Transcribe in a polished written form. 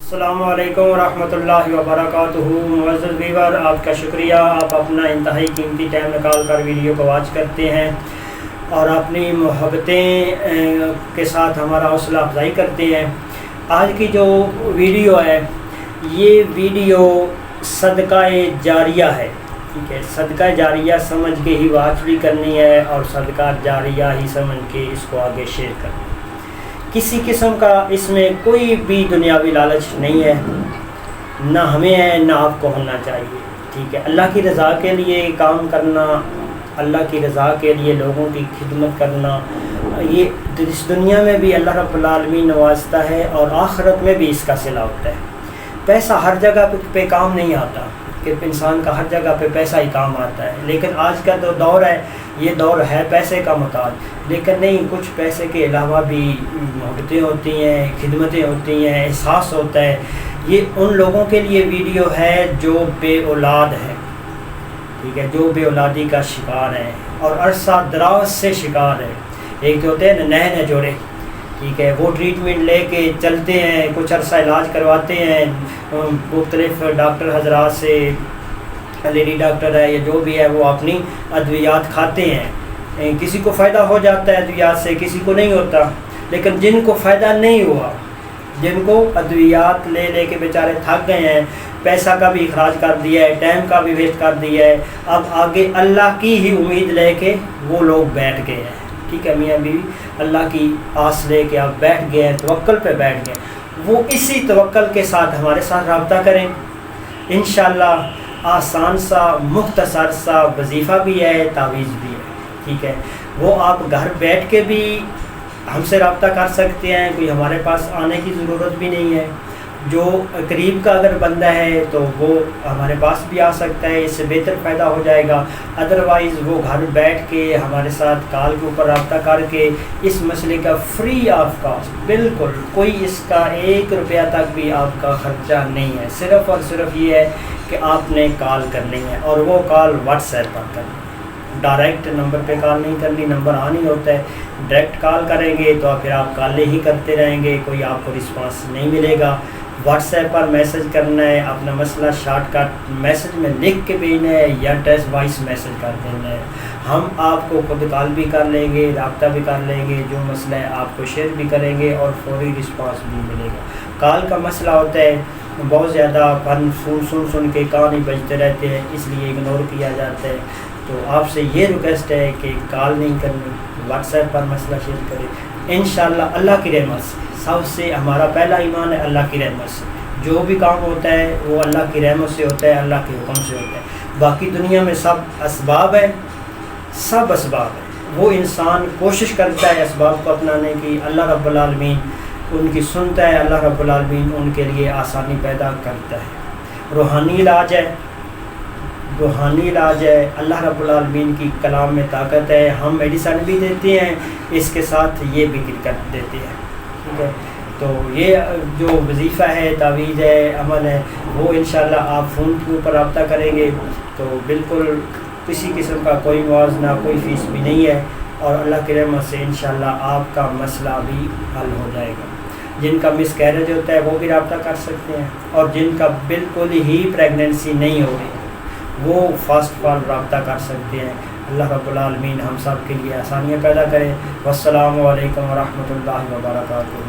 السلام علیکم ورحمۃ اللہ وبرکاتہ۔ معزز ویور، آپ کا شکریہ، آپ اپنا انتہائی قیمتی ٹائم نکال کر ویڈیو کو واچ کرتے ہیں اور اپنی محبتیں کے ساتھ ہمارا حوصلہ افزائی کرتے ہیں۔ آج کی جو ویڈیو ہے یہ ویڈیو صدقہ جاریہ ہے، ٹھیک ہے۔ صدقہ جاریہ سمجھ کے ہی واچ بھی کرنی ہے اور صدقہ جاریہ ہی سمجھ کے اس کو آگے شیئر کرنی ہے۔ کسی قسم کا اس میں کوئی بھی دنیاوی لالچ نہیں ہے، نہ ہمیں ہے نہ آپ کو ہونا چاہیے، ٹھیک ہے۔ اللہ کی رضا کے لیے کام کرنا، اللہ کی رضا کے لیے لوگوں کی خدمت کرنا، یہ اس دنیا میں بھی اللہ رب العالمین نوازتا ہے اور آخرت میں بھی اس کا صلہ ہوتا ہے۔ پیسہ ہر جگہ پہ کام نہیں آتا کہ انسان کا ہر جگہ پہ پیسہ ہی کام آتا ہے، لیکن آج کا جو دور ہے یہ دور ہے پیسے کا محتاج، لیکن نہیں، کچھ پیسے کے علاوہ بھی محبتیں ہوتی ہیں، خدمتیں ہوتی ہیں، احساس ہوتا ہے۔ یہ ان لوگوں کے لیے ویڈیو ہے جو بے اولاد ہے، ٹھیک ہے، جو بے اولادی کا شکار ہے اور عرصہ دراز سے شکار ہے۔ ایک جو ہوتے ہیں نئے جوڑے، ٹھیک ہے، وہ ٹریٹمنٹ لے کے چلتے ہیں، کچھ عرصہ علاج کرواتے ہیں مختلف ڈاکٹر حضرات سے، لیڈی ڈاکٹر ہے یا جو بھی ہے، وہ اپنی ادویات کھاتے ہیں، کسی کو فائدہ ہو جاتا ہے ادویات سے، کسی کو نہیں ہوتا۔ لیکن جن کو فائدہ نہیں ہوا، جن کو ادویات لے لے کے بیچارے تھک گئے ہیں، پیسہ کا بھی اخراج کر دیا ہے، ٹائم کا بھی ویسٹ کر دیا ہے، اب آگے اللہ کی ہی امید لے کے وہ لوگ بیٹھ گئے ہیں، ٹھیک ہے، میاں بیوی اللہ کی آس لے کے اب بیٹھ گئے ہیں، توکل پہ بیٹھ گئے۔ وہ اسی توکل کے ساتھ ہمارے ساتھ رابطہ کریں، انشاءاللہ آسان سا مختصر سا وظیفہ بھی ہے، تعویذ بھی ہے، ٹھیک ہے۔ وہ آپ گھر بیٹھ کے بھی ہم سے رابطہ کر سکتے ہیں، کوئی ہمارے پاس آنے کی ضرورت بھی نہیں ہے۔ جو قریب کا اگر بندہ ہے تو وہ ہمارے پاس بھی آ سکتا ہے، اس سے بہتر فائدہ ہو جائے گا۔ ادروائز وہ گھر بیٹھ کے ہمارے ساتھ کال کے اوپر رابطہ کر کے اس مسئلے کا فری آف کاسٹ، بالکل کوئی اس کا 1 روپیہ تک بھی آپ کا خرچہ نہیں ہے، صرف اور صرف یہ ہے کہ آپ نے کال کرنی ہے اور وہ کال واٹس ایپ پر کرنی ہے۔ ڈائریکٹ نمبر پہ کال نہیں کرنی، نمبر آن ہی ہوتا ہے، ڈائریکٹ کال کریں گے تو پھر آپ کالیں ہی کرتے رہیں گے، کوئی آپ کو رسپانس نہیں ملے گا۔ واٹس ایپ پر میسج کرنا ہے، اپنا مسئلہ شارٹ کٹ میسج میں لکھ کے بھیجنا ہے یا ٹیکسٹ وائس میسج کر دینا ہے۔ ہم آپ کو خود کال بھی کر لیں گے، رابطہ بھی کر لیں گے، جو مسئلہ ہے آپ کو شیئر بھی کریں گے اور فوری رسپانس بھی ملے گا۔ کال کا مسئلہ ہوتا ہے بہت زیادہ فن سن کے کان ہی بجتے رہتے ہیں، اس لیے اگنور کیا جاتا ہے۔ تو آپ سے یہ ریکویسٹ ہے کہ کال نہیں کرنی، واٹس ایپ پر مسئلہ شیئر کریں۔ انشاءاللہ اللہ کی رحمت سے، سب سے ہمارا پہلا ایمان ہے اللہ کی رحمت سے، جو بھی کام ہوتا ہے وہ اللہ کی رحمت سے ہوتا ہے، اللہ کے حکم سے ہوتا ہے۔ باقی دنیا میں سب اسباب ہے، سب اسباب ہے، وہ انسان کوشش کرتا ہے اسباب کو اپنانے کی، اللہ رب العالمین ان کی سنتا ہے، اللہ رب العالمین ان کے لیے آسانی پیدا کرتا ہے۔ روحانی علاج ہے، روحانی علاج ہے، اللہ رب العالمین کی کلام میں طاقت ہے، ہم میڈیسن بھی دیتے ہیں، اس کے ساتھ یہ بھی کر دیتے ہیں، ٹھیک ہے۔ تو یہ جو وظیفہ ہے، تعویذ ہے، عمل ہے، وہ انشاءاللہ آپ فون کے اوپر رابطہ کریں گے تو بالکل کسی قسم کا کوئی موازنہ، کوئی فیس بھی نہیں ہے، اور اللہ کی رحمت سے انشاءاللہ آپ کا مسئلہ بھی حل ہو جائے گا۔ جن کا مس کیریج ہوتا ہے وہ بھی رابطہ کر سکتے ہیں، اور جن کا بالکل ہی پریگننسی نہیں ہو رہی وہ فاسٹ فال رابطہ کر سکتے ہیں۔ اللہ رب العالمین ہم سب کے لیے آسانیاں پیدا کرے۔ والسلام علیکم ورحمۃ اللہ وبرکاتہ۔